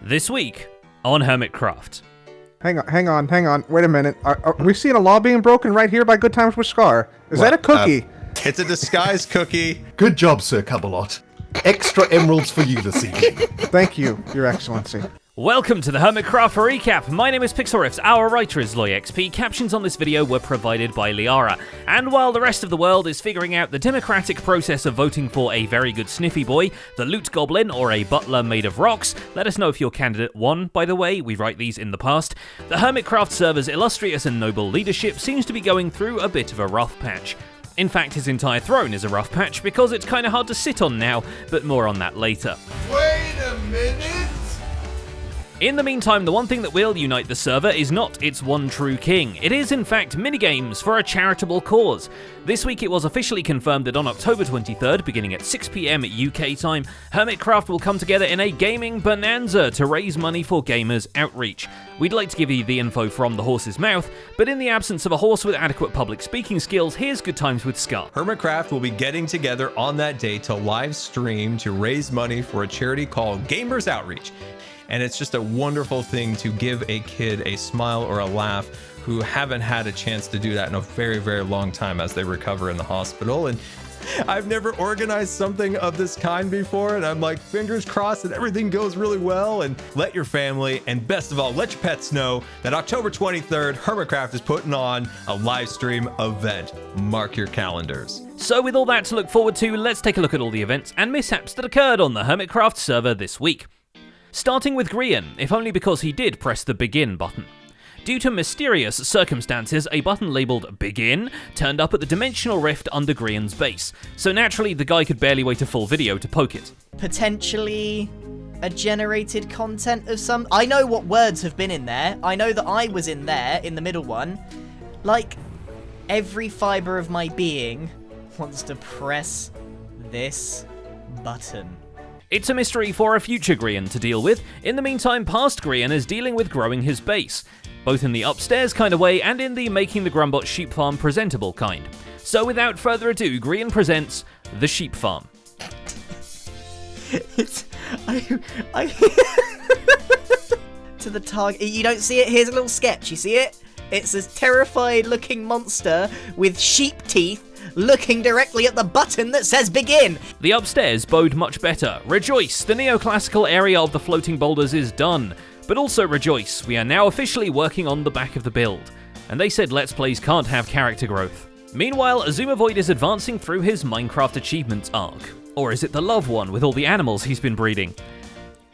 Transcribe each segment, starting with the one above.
This week on Hermitcraft. Hang on. Wait a minute. Are we seeing a law being broken right here by Good Times with Scar? Is that a cookie? It's a disguise cookie. Good job, Sir Camelot. Extra emeralds for you this evening. Thank you, Your Excellency. Welcome to the Hermitcraft recap. My name is Pixelriffs, our writer is LoyXP. Captions on this video were provided by Lyarrah. And while the rest of the world is figuring out the democratic process of voting for a very good sniffy boy, the loot goblin, or a butler made of rocks, let us know if your candidate won, by the way, we write these in the past. The Hermitcraft server's illustrious and noble leadership seems to be going through a bit of a rough patch. In fact, his entire throne is a rough patch because it's kinda hard to sit on now, but more on that later. Wait a minute! In the meantime, the one thing that will unite the server is not its one true king. It is, in fact, minigames for a charitable cause. This week it was officially confirmed that on October 23rd, beginning at 6 PM UK time, Hermitcraft will come together in a gaming bonanza to raise money for Gamers Outreach. We'd like to give you the info from the horse's mouth, but in the absence of a horse with adequate public speaking skills, here's Good Times with Scar. Hermitcraft will be getting together on that day to live stream to raise money for a charity called Gamers Outreach. And it's just a wonderful thing to give a kid a smile or a laugh who haven't had a chance to do that in a very, very long time as they recover in the hospital. And I've never organized something of this kind before, and I'm like, fingers crossed that everything goes really well. And let your family, and best of all, let your pets know that October 23rd, Hermitcraft is putting on a live stream event. Mark your calendars. So with all that to look forward to, let's take a look at all the events and mishaps that occurred on the Hermitcraft server this week. Starting with Grian, if only because he did press the begin button. Due to mysterious circumstances, a button labelled begin turned up at the dimensional rift under Grian's base, so naturally the guy could barely wait a full video to poke it. Potentially a generated content of some... I know what words have been in there. I know that I was in there, in the middle one. Like, every fibre of my being wants to press this button. It's a mystery for a future Grian to deal with. In the meantime, past Grian is dealing with growing his base, both in the upstairs kind of way and in the making the Grumbot sheep farm presentable kind. So without further ado, Grian presents the sheep farm. To the target. You don't see it? Here's a little sketch. You see it? It's this terrified looking monster with sheep teeth looking directly at the button that says begin. The upstairs bode much better. Rejoice, the neoclassical area of the floating boulders is done. But also rejoice, we are now officially working on the back of the build. And they said Let's Plays can't have character growth. Meanwhile, Azumavoid is advancing through his Minecraft achievements arc. Or is it the love one with all the animals he's been breeding?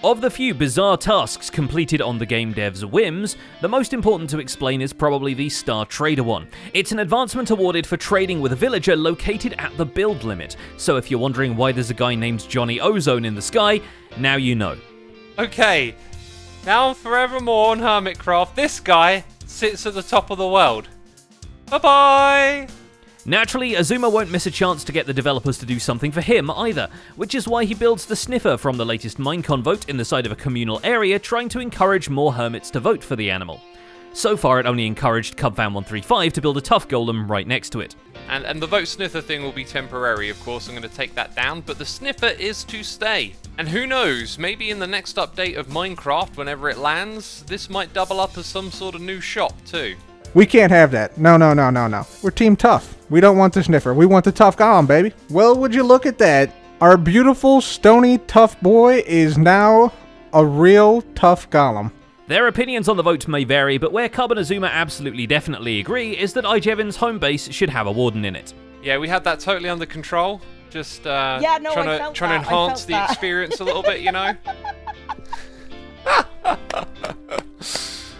Of the few bizarre tasks completed on the game dev's whims, the most important to explain is probably the Star Trader one. It's an advancement awarded for trading with a villager located at the build limit, so if you're wondering why there's a guy named Johnny Ozone in the sky, now you know. Okay, now and forevermore on Hermitcraft, this guy sits at the top of the world. Bye-bye! Naturally, Azuma won't miss a chance to get the developers to do something for him either, which is why he builds the sniffer from the latest Minecon vote in the side of a communal area, trying to encourage more hermits to vote for the animal. So far, it only encouraged Cubfan135 to build a tough golem right next to it. And the vote sniffer thing will be temporary, of course, I'm going to take that down, but the sniffer is to stay. And who knows, maybe in the next update of Minecraft, whenever it lands, this might double up as some sort of new shop too. We can't have that. No. We're Team Tough. We don't want the sniffer. We want the tough golem, baby. Well, would you look at that? Our beautiful, stony, tough boy is now a real tough golem. Their opinions on the vote may vary, but where Cub and Azuma absolutely definitely agree is that Ijevin's home base should have a warden in it. Yeah, we had that totally under control. Just trying to I enhance felt the that. experience a little bit, you know?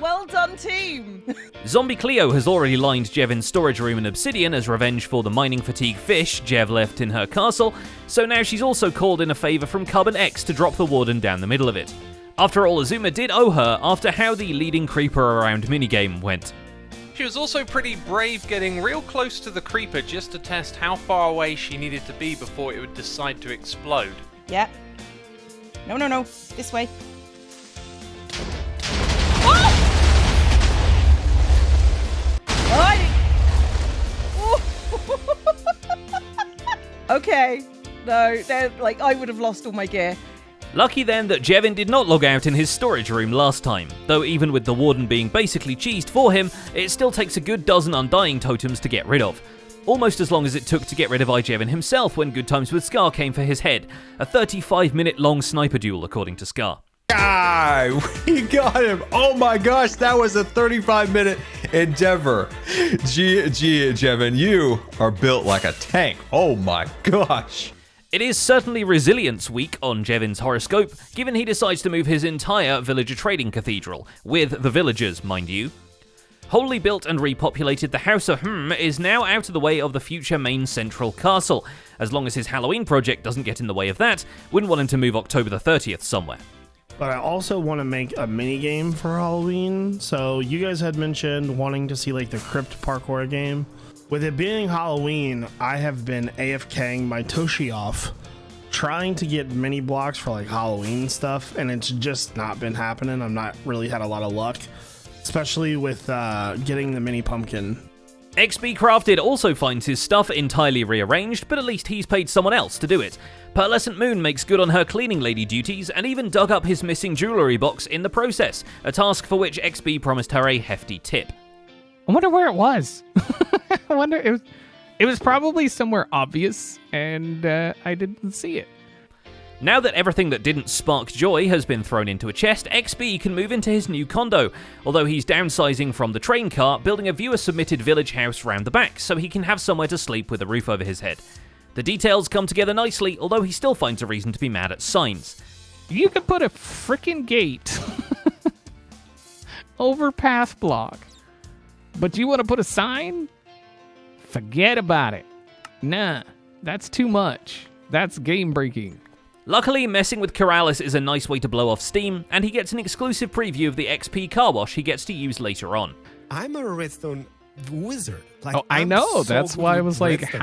Well done, team! Zombie Cleo has already lined Jevin's storage room in Obsidian as revenge for the mining fatigue fish Jev left in her castle, so now she's also called in a favour from Cub and X to drop the warden down the middle of it. After all, Azuma did owe her after how the leading creeper around minigame went. She was also pretty brave getting real close to the creeper just to test how far away she needed to be before it would decide to explode. Yeah. No. This way. Okay. No, they're like, I would have lost all my gear. Lucky then that Jevin did not log out in his storage room last time, though even with the warden being basically cheesed for him, it still takes a good dozen undying totems to get rid of. Almost as long as it took to get rid of Jevin himself when Good Times with Scar came for his head, a 35-minute long sniper duel according to Scar. We got him. Oh my gosh, that was a 35-minute endeavor. Jevin, you are built like a tank. Oh my gosh. It is certainly Resilience Week on Jevin's horoscope, given he decides to move his entire villager trading cathedral, with the villagers, mind you. Wholly built and repopulated, the House of is now out of the way of the future main central castle. As long as his Halloween project doesn't get in the way of that, wouldn't want him to move October the 30th somewhere. But I also want to make a mini game for Halloween. So you guys had mentioned wanting to see like the crypt parkour game. With it being Halloween, I have been AFKing my Toshi off, trying to get mini blocks for like Halloween stuff, and it's just not been happening. I've not really had a lot of luck, especially with getting the mini pumpkin. XB Crafted also finds his stuff entirely rearranged, but at least he's paid someone else to do it. Pearlescent Moon makes good on her cleaning lady duties and even dug up his missing jewellery box in the process, a task for which XB promised her a hefty tip. I wonder where it was. I wonder, it was probably somewhere obvious, and I didn't see it. Now that everything that didn't spark joy has been thrown into a chest, XB can move into his new condo, although he's downsizing from the train car, building a viewer-submitted village house round the back so he can have somewhere to sleep with a roof over his head. The details come together nicely, although he still finds a reason to be mad at signs. You could put a frickin' gate over path block, but you want to put a sign? Forget about it. Nah, that's too much. That's game breaking. Luckily, messing with Corrales is a nice way to blow off steam, and he gets an exclusive preview of the XP car wash he gets to use later on. I'm a redstone wizard. Like, I know. That's why I was like, redstone.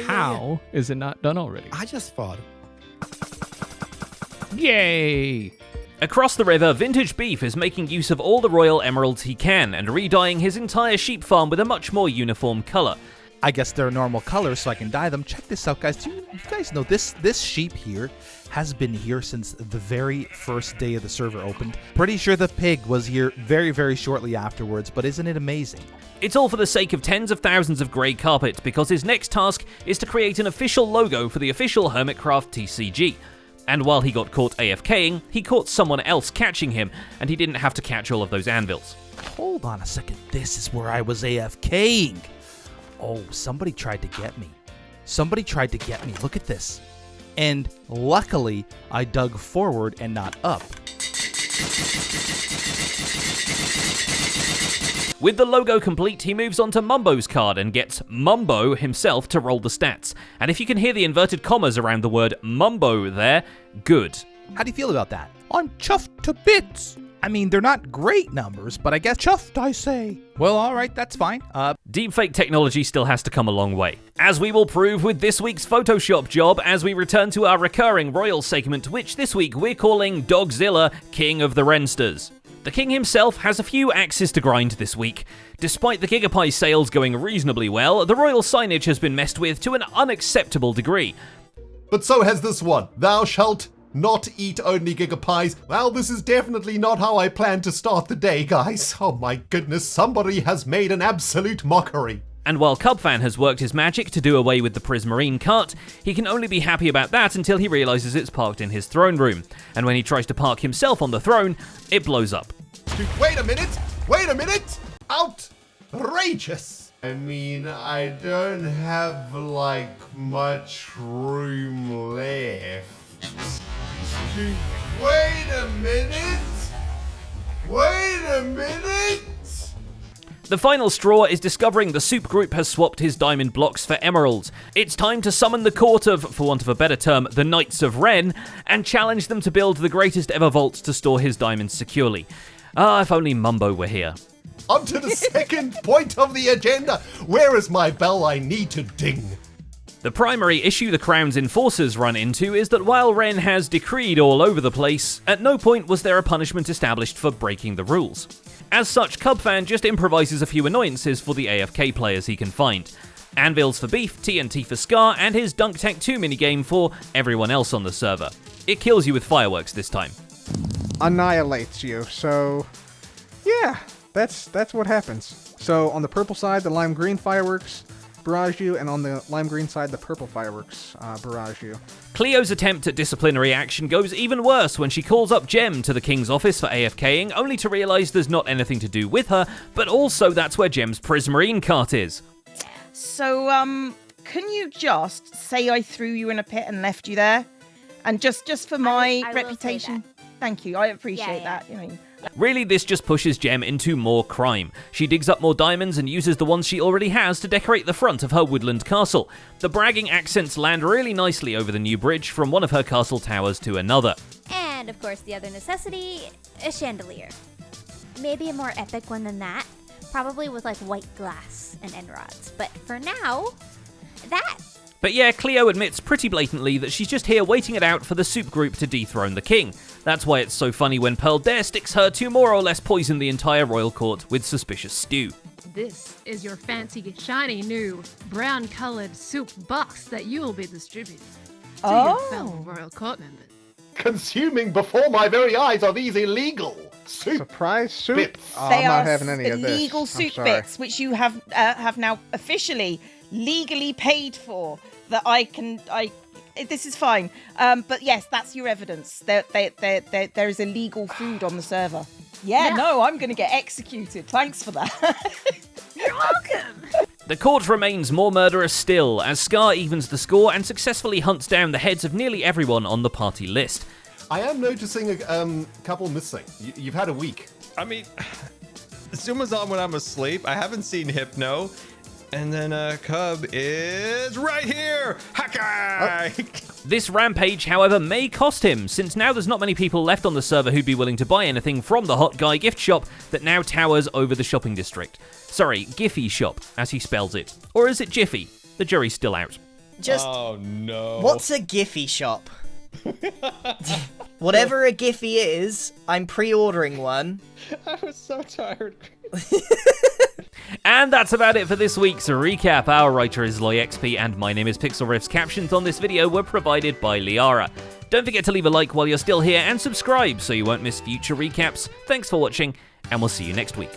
how is it not done already? I just thought. Yay! Across the river, Vintage Beef is making use of all the royal emeralds he can and re-dyeing his entire sheep farm with a much more uniform colour. I guess they're normal colors, so I can dye them. Check this out, guys. Do you guys know this sheep here has been here since the very first day of the server opened? Pretty sure the pig was here very, very shortly afterwards, but isn't it amazing? It's all for the sake of tens of thousands of grey carpet, because his next task is to create an official logo for the official Hermitcraft TCG. And while he got caught AFKing, he caught someone else catching him, and he didn't have to catch all of those anvils. Hold on a second. This is where I was AFKing. Oh, somebody tried to get me. Somebody tried to get me. Look at this. And luckily, I dug forward and not up. With the logo complete, he moves on to Mumbo's card and gets Mumbo himself to roll the stats. And if you can hear the inverted commas around the word Mumbo there, good. How do you feel about that? I'm chuffed to bits. I mean, they're not great numbers, but I guess chuffed, I say. Well, all right, that's fine. Deepfake technology still has to come a long way, as we will prove with this week's Photoshop job as we return to our recurring royal segment, which this week we're calling Dogzilla, King of the Rensters. The king himself has a few axes to grind this week. Despite the Gigapie sales going reasonably well, the royal signage has been messed with to an unacceptable degree. But so has this one. Thou shalt not eat only Gigapies. Well, this is definitely not how I plan to start the day, guys. Oh my goodness, somebody has made an absolute mockery. And while Cubfan has worked his magic to do away with the Prismarine cart, he can only be happy about that until he realizes it's parked in his throne room. And when he tries to park himself on the throne, it blows up. Wait a minute! Wait a minute! Outrageous! I mean, I don't have, like, much room left. Wait a minute! Wait a minute! The final straw is discovering the soup group has swapped his diamond blocks for emeralds. It's time to summon the court of, for want of a better term, the Knights of Ren, and challenge them to build the greatest ever vaults to store his diamonds securely. Ah, if only Mumbo were here. On to the second point of the agenda. Where is my bell? I need to ding. The primary issue the Crown's enforcers run into is that while Ren has decreed all over the place, at no point was there a punishment established for breaking the rules. As such, Cubfan just improvises a few annoyances for the AFK players he can find. Anvils for Beef, TNT for Scar, and his Dunk Tank 2 minigame for everyone else on the server. It kills you with fireworks this time. Annihilates you. So, yeah, that's what happens. So on the purple side, the lime green fireworks barrage you, and on the lime green side, the purple fireworks barrage you. Cleo's attempt at disciplinary action goes even worse when she calls up Jem to the King's office for AFKing, only to realise there's not anything to do with her, but also that's where Jem's Prismarine cart is. So, can you just say I threw you in a pit and left you there? And just for my I will reputation? say that. Thank you, I appreciate Yeah. that. You know. Really, this just pushes Jem into more crime. She digs up more diamonds and uses the ones she already has to decorate the front of her woodland castle. The bragging accents land really nicely over the new bridge from one of her castle towers to another. And, of course, the other necessity, a chandelier. Maybe a more epic one than that. Probably with, like, white glass and end rods. But for now, that. But yeah, Cleo admits pretty blatantly that she's just here waiting it out for the soup group to dethrone the king. That's why it's so funny when Pearl Dare sticks her to more or less poison the entire royal court with suspicious stew. This is your fancy, shiny, new, brown-colored soup box that you will be distributing to your fellow royal court members. Consuming before my very eyes are these illegal soup Surprise soup? bits. Oh, They I'm not are having any of this. illegal I'm soup sorry. bits, which you have now officially legally paid for. That this is fine. But yes, that's your evidence. There is illegal food on the server. Yeah, no, I'm going to get executed. Thanks for that. You're welcome! The court remains more murderous still, as Scar evens the score and successfully hunts down the heads of nearly everyone on the party list. I am noticing a couple missing. You've had a week. I mean, Zuma's on when I'm asleep. I haven't seen Hypno. And then Cub is right here! Hawkeye! This rampage, however, may cost him, since now there's not many people left on the server who'd be willing to buy anything from the Hot Guy gift shop that now towers over the shopping district. Sorry, Giffy shop, as he spells it. Or is it Jiffy? The jury's still out. Just, Oh no. what's a Giphy shop? Whatever a Giphy is, I'm pre-ordering one. I was so tired. And that's about it for this week's recap. Our writer is LoyXP, and my name is Pixel Riffs. Captions on this video were provided by Lyarrah. Don't forget to leave a like while you're still here, and subscribe so you won't miss future recaps. Thanks for watching, and we'll see you next week.